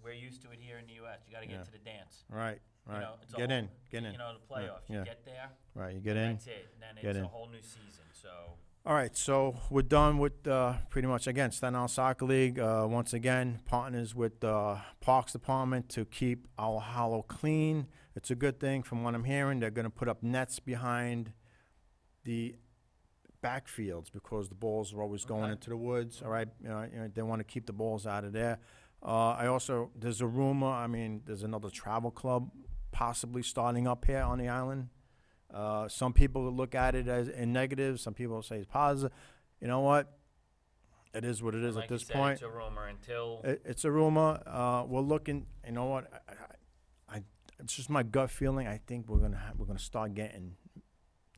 we're used to it here in the U.S. You got to get Yeah. to the dance. Right. You know, it's a Get whole- in. Get in. You know, the playoffs. Yeah. You get there, Right. You get in. that's it. Then Get it's in. a whole new season. So All right, so we're done with pretty much, again, Staten Island Soccer League. Once again, partners with the Parks Department to keep our hollow clean. It's a good thing from what I'm hearing. They're going to put up nets behind the backfields because the balls are always going Okay. into the woods, all right? They want to keep the balls out of there. There's a rumor, there's another travel club possibly starting up here on the island. Some people look at it as in negative. Some people say it's positive. You know what? It is what it is like at you this said, point. it's a rumor until It's a rumor. We're looking. You know what? It's just my gut feeling. I think we're gonna start getting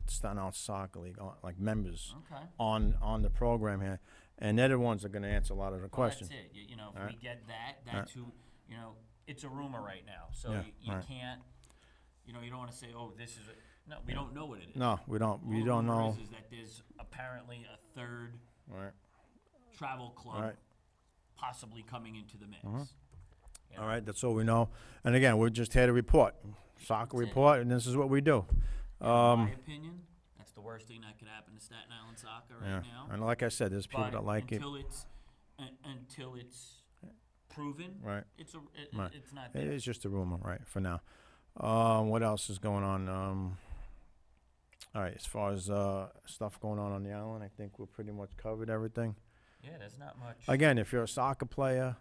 Staten Island Soccer League like members okay. on the program here, and they're the ones that are gonna answer a lot of the Well, questions. that's it. You know, if All we right. get that, that's who. You know, it's a rumor right now, so Yeah, you right. can't. You know, you don't want to say, "Oh, this is." No, we don't know what it is. No, we don't. All We the don't rumor know. Is that there's apparently a third All right. travel club All right. possibly coming into the mix. You know? All right. That's all we know. And again, we're just here to report, soccer That's it. report, and this is what we do. In my opinion, that's the worst thing that could happen to Staten Island soccer Yeah. right now. And like I said, there's people But that like it. until it's proven, Right. Right. it's not It there. is just a rumor, right, for now. What else is going on? All right, as far as stuff going on the island, I think we're pretty much covered everything. Yeah, there's not much. Again, if you're a soccer player,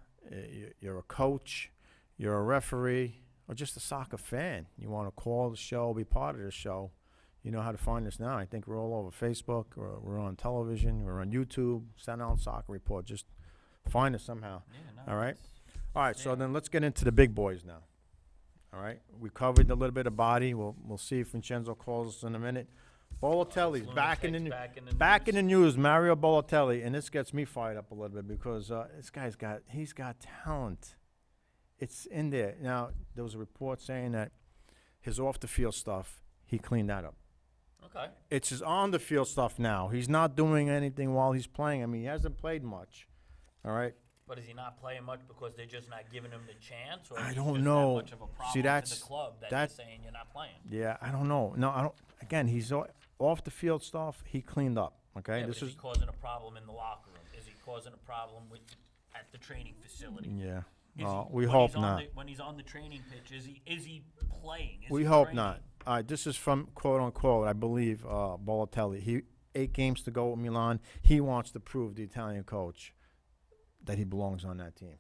you're a coach, you're a referee, or just a soccer fan, you want to call the show, be part of the show, you know how to find us now. I think we're all over Facebook, or we're on television, we're on YouTube, Staten Island Soccer Report. Just find us somehow. Yeah, no, All right. it's- All right, so Yeah. then let's get into the big boys now. All right, we covered a little bit of body. We'll see if Vincenzo calls us in a minute. Bolotelli's back in the Lunatics back in the news. Mario Bolotelli, and this gets me fired up a little bit because this guy's got talent. It's in there now. There was a report saying that his off the field stuff he cleaned that up. Okay. It's his on the field stuff now. He's not doing anything while he's playing. He hasn't played much. All right. But is he not playing much because they're just not giving him the chance, or I is don't just that know. much of a problem See, to that's- the club that that- they're saying you're not playing? Yeah, I don't know. No, I don't. Again, he's off the field stuff. He cleaned up. Okay, Yeah, this but is he causing a problem in the locker room? Is he causing a problem at the training facility? yeah. Is No, he- we when hope he's on not. when he's on the training pitch, is he playing? Is We he hope training? not. All right, this is from quote unquote, I believe, Bolotelli. He 8 games to go with Milan. He wants to prove the Italian coach that he belongs on that team.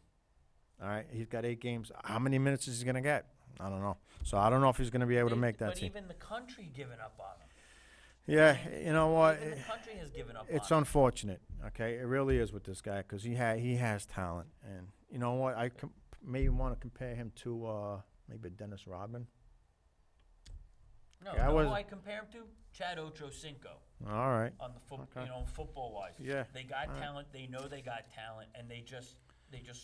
All right, he's got 8 games. How many minutes is he gonna get? I don't know. So I don't know if he's gonna be able to make that But team. even the country giving up on him. Yeah, you know what? Even the country has given up It's on him. unfortunate. Okay, it really is with this guy because he has talent, and you know what? I maybe want to compare him to maybe Dennis Rodman. No, Yeah, I you know was- who I compare him to? Chad Ochocinco All right. on the Okay. football wise. Yeah, They got all right. talent. They know they got talent, and they just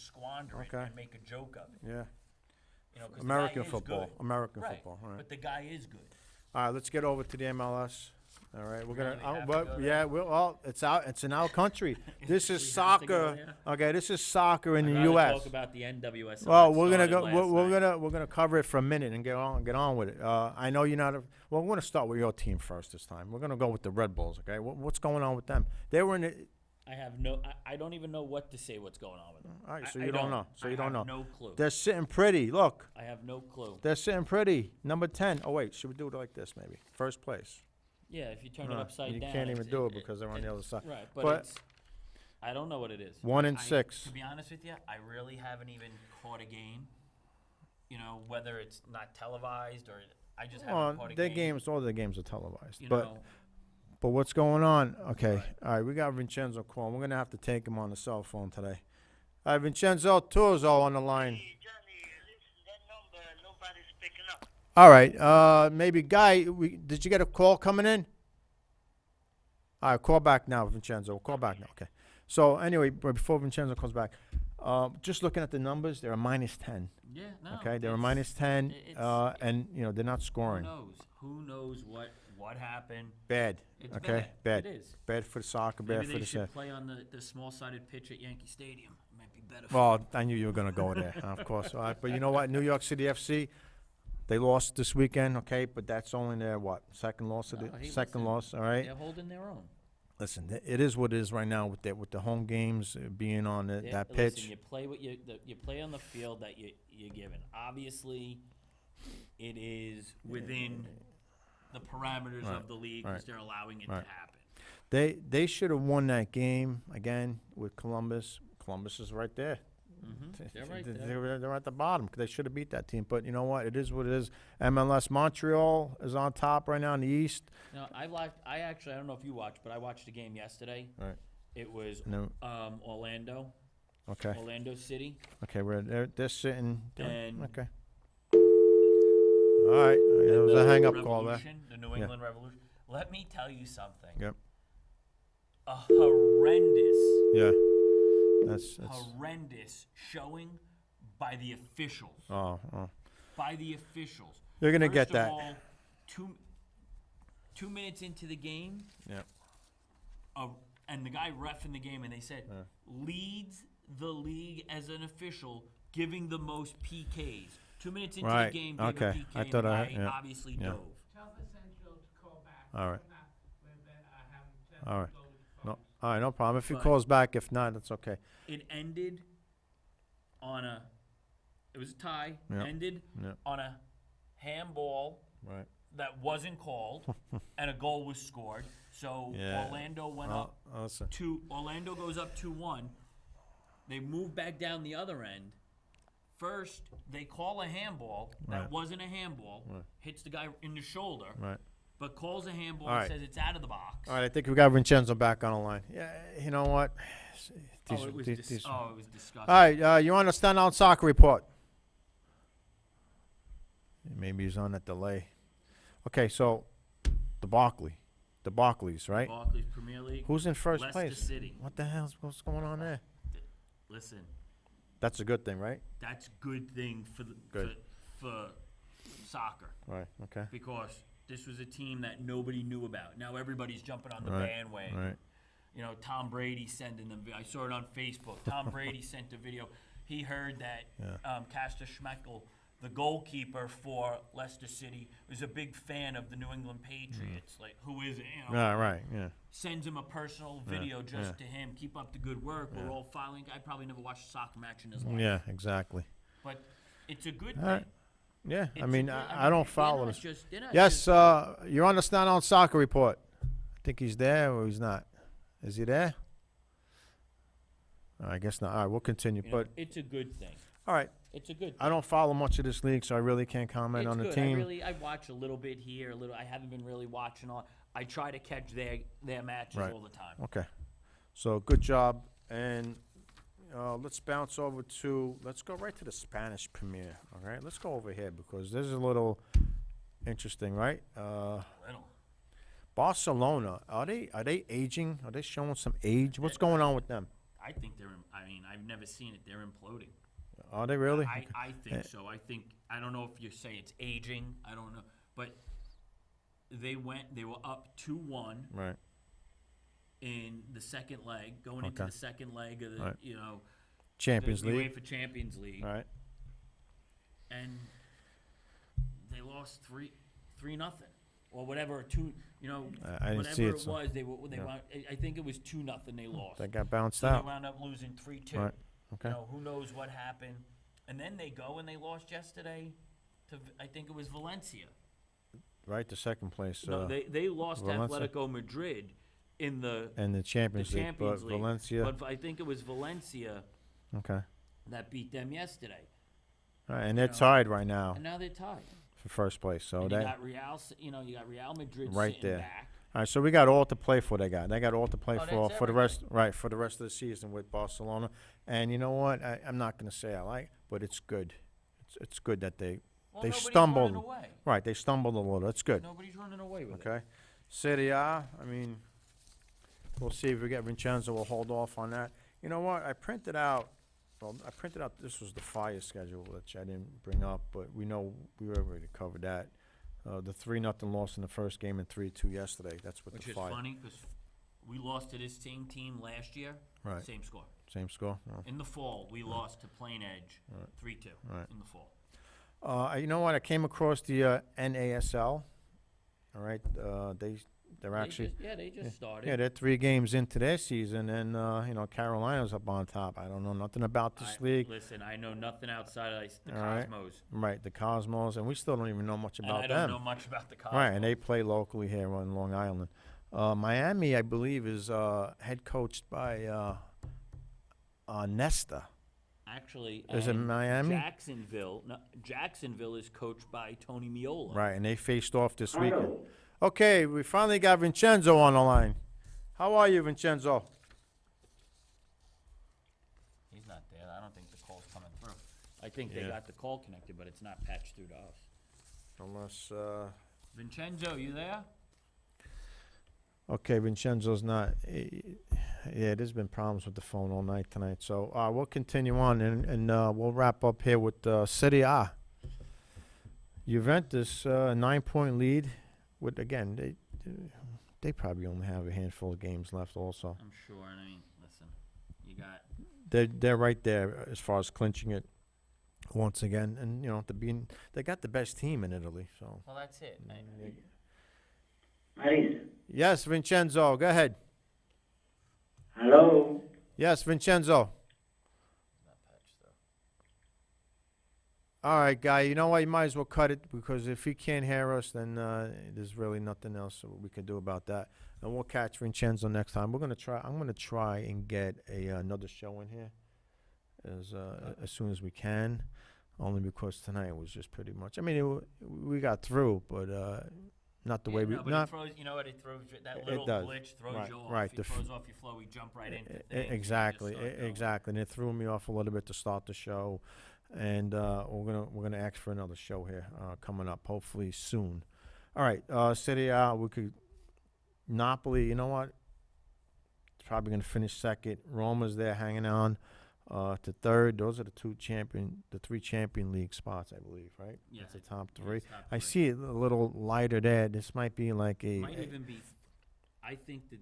squander it Okay. and make a joke of it. Yeah. 'Cause the American guy is football. good. American Right, football. All right. but the guy is good. All right. Let's get over to the MLS. All right. We're Really? We gonna. have to go Yeah. Well, it's out. It's in our country. This We is have to go soccer. there? Okay. This is soccer in I'd the rather U.S. Talk about the NWSL. Well, that we're gonna started go. last We're night. gonna cover it for a minute and get on with it. I know you're not. Well, we're gonna start with your team first this time. We're gonna go with the Red Bulls. Okay. What's going on with them? They were in the. I have no. I don't even know what to say. What's going on with them? All right. So I you don't know. So I you don't know. have no clue. They're sitting pretty. Look. I have no clue. They're sitting pretty. Number 10. Oh wait. Should we do it like this? Maybe first place. Yeah, if you turn No, it upside you down, can't even it's- do it because they're on the other side. Right, But- but it's. I don't know what it is. 1 and I- 6. To be honest with you, I really haven't even caught a game. You know, whether it's not televised or I just haven't caught a Their game. games, all their games are televised. You But know, what's going on? Okay, all right, we got Vincenzo calling. We're gonna have to take him on the cell phone today. All right, Vincenzo Turzo on the line. Hey, Johnny, listen, that number, nobody's picking up. All right, maybe Guy. Did you get a call coming in? All right, call back now, Vincenzo. Call back now. Okay. So anyway, before Vincenzo comes back, just looking at the numbers, they're a -10. yeah, no. Okay, they're a it's- -10, it's- and they're not Who scoring. knows? Who knows what what happened. Bad. It's Okay, bad. bad. It is. Bad for the soccer, bad Maybe for they the should set. play on the small-sided pitch at Yankee Stadium. It might be better. For Well, I knew you were gonna go there, of course. All right, but you know what? New York City FC, they lost this weekend, okay, but that's only their, what, second loss of No, the, hey, second listen, loss, all right? they're holding their own. Listen, it is what it is right now with the home games being on that Listen, pitch. you play what you play on the field that you're given. Obviously, it is within the parameters Right, of the league because right, they're allowing it right. to happen. They should have won that game again with Columbus. Columbus is right there. They're right there. They're at the bottom. They should have beat that team. But you know what? It is what it is. MLS Montreal is on top right now in the East. Now, I actually, I don't know if you watched, but I watched the game yesterday. Right. It was No. Orlando, Okay. Orlando City, Okay. They're sitting. and Okay. All right. It was a hang-up call there. Revolution, the New England Revolution. Let me tell you something. Yep. A horrendous Yeah. That's. horrendous showing by the officials. Oh. By the officials. You're gonna First get of that. all, 2 minutes into the game, Yeah. and the guy reffing the game, and they said leads the league as an official, giving the most PKs. 2 minutes into Right, the game, gave okay. a PK, I and thought the I- guy yeah, obviously yeah. dove. Tell Essential to call back. All right. If not, I haven't All right. loaded the No. phones. All right. No problem. If he But- calls back, if not, that's okay. It ended on it was a tie, Yeah, ended yeah. on a handball Right. that wasn't called, and a goal was scored. So Yeah. Orlando went up Listen. Orlando goes up 2-1. They move back down the other end. First, they call a handball that Right. wasn't a handball, Right. hits the guy in the shoulder, Right. but calls a handball All and right. says it's out of the box. All right, I think we got Vincenzo back on the line. Yeah, you know what? It was these- disgusting. All right, you want to stand on soccer report? Maybe he's on that delay. Okay, so the Barclays, right? Barclays Premier League. Who's in first Leicester place? City. What the hell's what's going on there? Listen, That's a good thing, right? that's good thing for Good. for soccer Right. Okay. because this was a team that nobody knew about. Now everybody's jumping on the Right, bandwagon. right. You know, Tom Brady sending them. I saw it on Facebook. Tom Brady sent a video. He heard that Castor Schmeichel, the goalkeeper for Leicester City, was a big fan of the New England Patriots. Like, who is it? You know, Right. Yeah. sends him a personal video just yeah. to him. Keep up the good work. We're all following. I probably never watched a soccer match in his life. Yeah. Exactly. But it's a good All thing. right. Yeah. It's I a mean, good- I don't follow they're this. not Yes. just- You're on the stand on soccer report. I think he's there or he's not. Is he there? I guess not. All right, we'll continue. you know, But it's a good thing. all right, It's a good thing. I don't follow much of this league, so I really can't comment It's on the good. team. I watch a little bit here, a little. I haven't been really watching all. I try to catch their matches Right. all the time. Okay, so good job, and let's bounce over to. Let's go right to the Spanish Premier. All right, let's go over here because this is a little interesting, right? Little. Barcelona, are they aging? Are they showing some age? What's going on with them? I think they're. I mean, I've never seen it. They're imploding. Are they really? I think so. I don't know if you say it's aging. I don't know, but they were up 2-1 Right. in the second leg, going into Okay. the second leg of the Right. the Champions League. UEFA Champions League, All right. and they lost 3-0 or whatever, two. You know, I didn't see whatever it, it so- was, they yeah. wound, I think it was 2-0 they lost. They got bounced So they out. wound up losing 3-2. Right. Okay. You know, who knows what happened? And then they go and they lost yesterday to, I think it was Valencia. Right. The second place. No, they lost to Valencia. Atletico Madrid in the and the Champions League, Champions but League. Valencia. But I think it was Valencia Okay. that beat them yesterday. All right, and they're know, tied right now And now they're tied. for first place. So And they you got you got Real Madrid Right sitting there. back. all right. So we got all to play for. They got all to play Oh, for that's the rest. Right, for the rest of the season with Barcelona. And you know what? I'm not going to say I like, but it's good. It's good that they Well, nobody's stumbled. running away. Right, they stumbled a little. That's good. Nobody's running away with it. Okay. Serie A. I mean, we'll see if we get Vincenzo. We'll hold off on that. You know what? I printed out. Well, I printed out. This was the fire schedule, which I didn't bring up, but we know we already covered that. The 3-0 loss in the first game and 3-2 yesterday. That's what Which the is Fire. funny because we lost to this same team last year. Right. Same score. Same score. No. In the fall, we lost to Plain Edge 3-2 Right. in the fall. You know what? I came across the NASL. All right. They're actually. They just started. Yeah, they're 3 games into their season, and Carolina's up on top. I don't know nothing about this league. Listen, I know nothing outside of the All right. Cosmos. Right, the Cosmos, and we still don't even know much And about I don't them. know much about the Cosmos. Right, and they play locally here on Long Island. Miami, I believe, is head coached by Nesta. Actually, Is it and Miami? Jacksonville is coached by Tony Miola. Right, and they faced off this weekend. Okay, we finally got Vincenzo on the line. How are you, Vincenzo? He's not there. I don't think the call's coming through. I think they Yeah. got the call connected, but it's not patched through to us. Unless, Vincenzo, you there? okay, Vincenzo's not. Yeah, there's been problems with the phone all night tonight. So we'll continue on, and we'll wrap up here with Serie A. Juventus, 9-point lead. With again, they probably only have a handful of games left. Also, I'm sure. And I mean, listen, you got they're right there as far as clinching it once again, and they got the best team in Italy. So well, that's it. Maris, yes, Vincenzo, go ahead. hello? Yes, Vincenzo. Not patched through. All right, guy. You know what? You might as well cut it because if he can't hear us, then there's really nothing else we can do about that. And we'll catch Vincenzo next time. I'm gonna try and get another show in here as soon as we can. Only because tonight was just pretty much. I mean, we got through, but not the way we. No, but Not it throws. You know what? It throws you, that It little does. glitch throws Right, you off. right. It The f- throws off your flow. We jump right into things. and you exactly, just start going. exactly, and it threw me off a little bit to start the show. And we're gonna ask for another show here coming up, hopefully soon. All right, Serie A, we could Napoli. You know what? It's probably gonna finish second. Roma's there hanging on to third. Those are the 3 champion league spots, I believe. Right? Yeah, That's the top yeah, 3. it's top I 3. see it a little lighter there. This might be like It might even be. I think that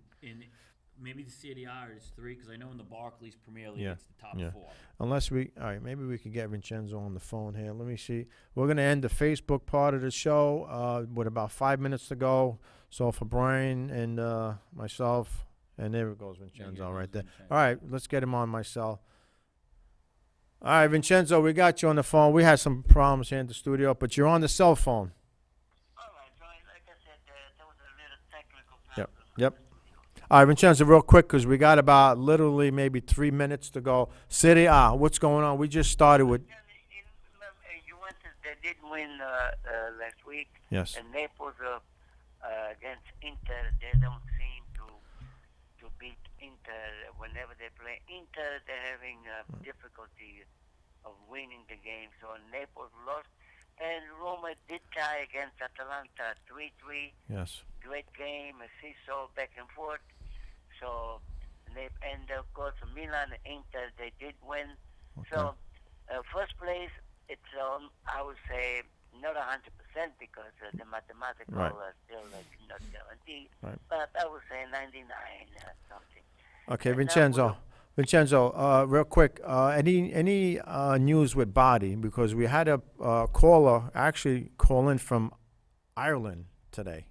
maybe the Serie A is 3 because I know in the Barclays Premier League Yeah, it's the top yeah. 4. Unless all right, maybe we can get Vincenzo on the phone here. Let me see. We're going to end the Facebook part of the show with about 5 minutes to go. So for Brian and myself, and there it goes, Vincenzo right there. All right, let's get him on my cell. All right, Vincenzo, we got you on the phone. We had some problems here in the studio, but you're on the cell phone. All right, so like I said, there was a little technical Yep, problem. yep. All right, Vincenzo, real quick, because we got about literally maybe 3 minutes to go. Serie A, what's going on? We just started with. Juventus, they did win last week. Yes. And Naples against Inter, they don't seem to beat Inter. Whenever they play Inter, they're having difficulty of winning the game. So Naples lost. And Roma did tie against Atalanta 3-3. Yes. Great game, a seesaw back and forth. So, and of course, Milan and Inter, they did win. Okay. So, first place, it's I would say not 100% because the mathematical Right. still not guaranteed. Right. But I would say 99 something. Okay, And now Vincenzo. Vincenzo, real quick, any news with Body? Because we had a caller actually call in from Ireland today.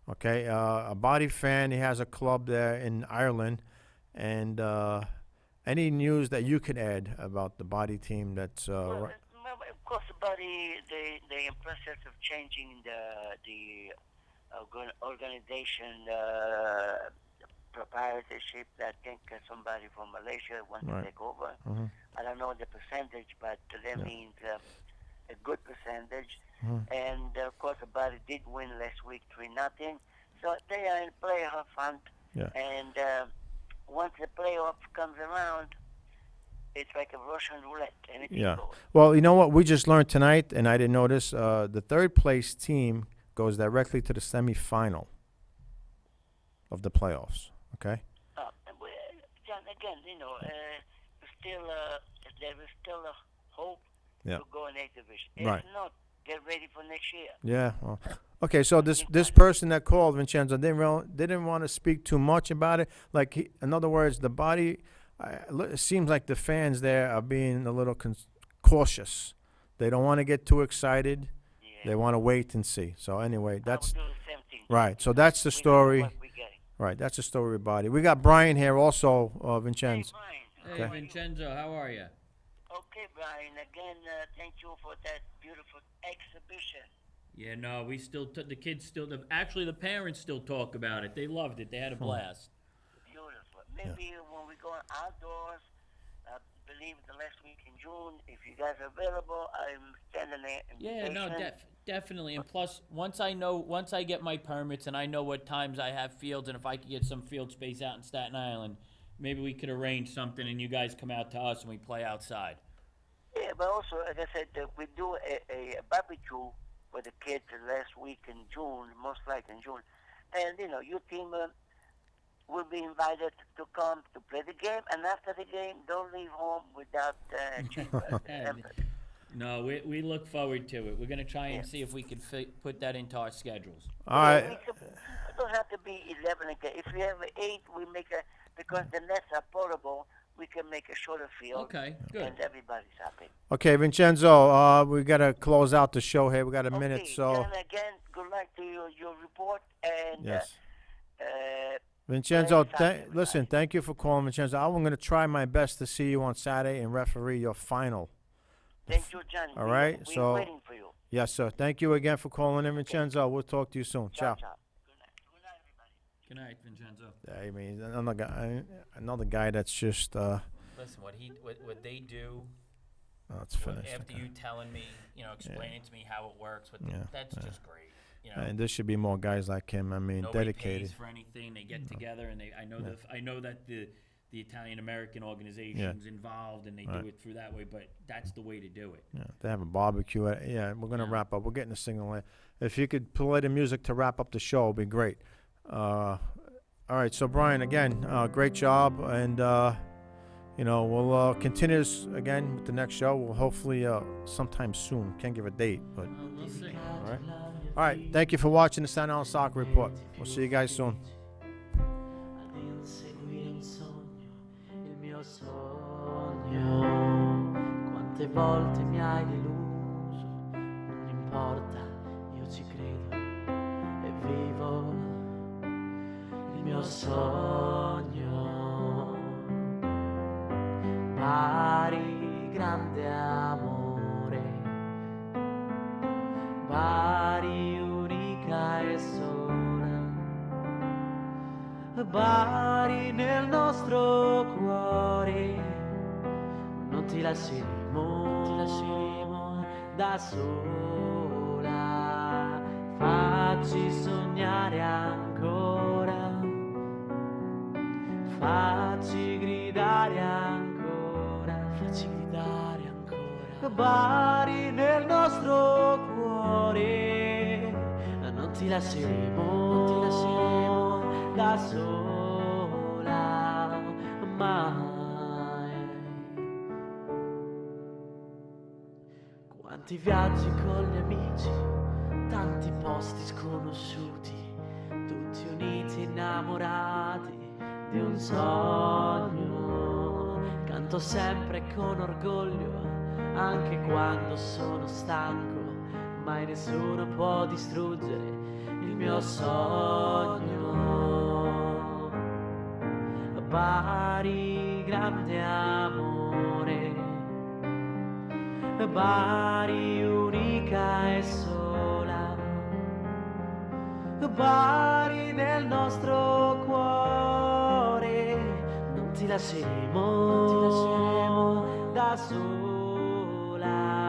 Okay, a Body fan. He has a club there in Ireland, and any news that you could add about the Body team? That's Well, of course, Buddy, the process of changing the organization proprietorship. I think somebody from Malaysia wants Right. to take over. Mhm. I don't know the percentage, but that means a good percentage. Mhm. And of course, Buddy did win last week 3-0. So they are in playoff hunt. Yeah. And once the playoff comes around, it's like a Russian roulette. Anything Yeah. goes. Well, you know what? We just learned tonight, and I didn't know this. The third place team goes directly to the semifinal of the playoffs. Okay. Well, John, again, still there is still a hope Yeah. to go in A division. Right. If not, get ready for next year. Yeah. Well, okay. So this person that called, Vincenzo, didn't want to speak too much about it. Like, in other words, the body. It seems like the fans there are being a little cautious. They don't want to get too excited. Yeah. They want to wait and see. So anyway, that's I would do the same thing. right. So that's the We don't know story. what we're getting. Right. That's the story about it. We got Brian here also, Hey, Vincenzo. Brian. Hey, How are you? Vincenzo, how are you? Okay, Brian. Again, thank you for that beautiful exhibition. Yeah, no, we still, the kids still, actually the parents still talk about it. They loved it. They had a blast. Beautiful. Maybe when we go outdoors, I believe the last week in June, if you guys are available, I'm sending an Yeah, invitation. no, definitely. And plus, once I get my permits and I know what times I have fields, and if I could get some field space out in Staten Island, maybe we could arrange something and you guys come out to us and we play outside. Yeah, but also, like I said, we do a barbecue for the kids last week in June, most likely in June. And, your team will be invited to come to play the game. And after the game, don't leave home without cheeseburger. No, we look forward to it. We're going to try and see if we can put that into our schedules. All right. It don't have to be 11 again. If we have 8, we make because the nets are portable, we can make a shorter field. Okay, good. And everybody's happy. Okay, Vincenzo. We gotta close out the show here. We got a minute. Okay, So and again, good luck to your report. And yes. uh, Vincenzo, Very excited, listen, thank you for calling, Vincenzo. I'm going to try my best to see you on Saturday and referee your final. thank you, John. All right, We're so- waiting for you. Yes, sir. Thank you again for calling in, Vincenzo. We'll talk to you soon. Ciao. Ciao. Good night. Good night, everybody. Good night, Vincenzo. I mean, another guy that's just, Listen, what they do, it's finished. after you telling me, explaining to me how it works, that's just great. And there should be more guys like him. I mean, Nobody dedicated. pays for anything. They get together, and I know that the Italian American organization's involved, and they do it through that way. But that's the way to do it. Yeah, they have a barbecue. Yeah, we're going to wrap up. We're getting the signal in. If you could play the music to wrap up the show, it'd be great. All right, so Brian, again, great job. And, we'll continue this again with the next show. We'll hopefully sometime soon. Can't give a date, but We'll see. all right. All right, thank you for watching the Staten Island Soccer Report. We'll see you guys soon. Ad inseguire un sogno, il mio sogno. Quante volte mi hai deluso, non importa, io ci credo e vivo il mio sogno. Pari grande amore, Bari unica e sola, Bari nel nostro cuore, non ti lasceremo da sola, facci sognare ancora, facci gridare ancora, Bari nel nostro cuore, non ti lasceremo da sola mai. Quanti viaggi con gli amici, tanti posti sconosciuti, tutti uniti innamorati di un sogno. Canto sempre con orgoglio, anche quando sono stanco, mai nessuno può distruggere il mio sogno. Bari grande amore, Bari unica e sola, Bari nel nostro cuore, non ti lasceremo da sola.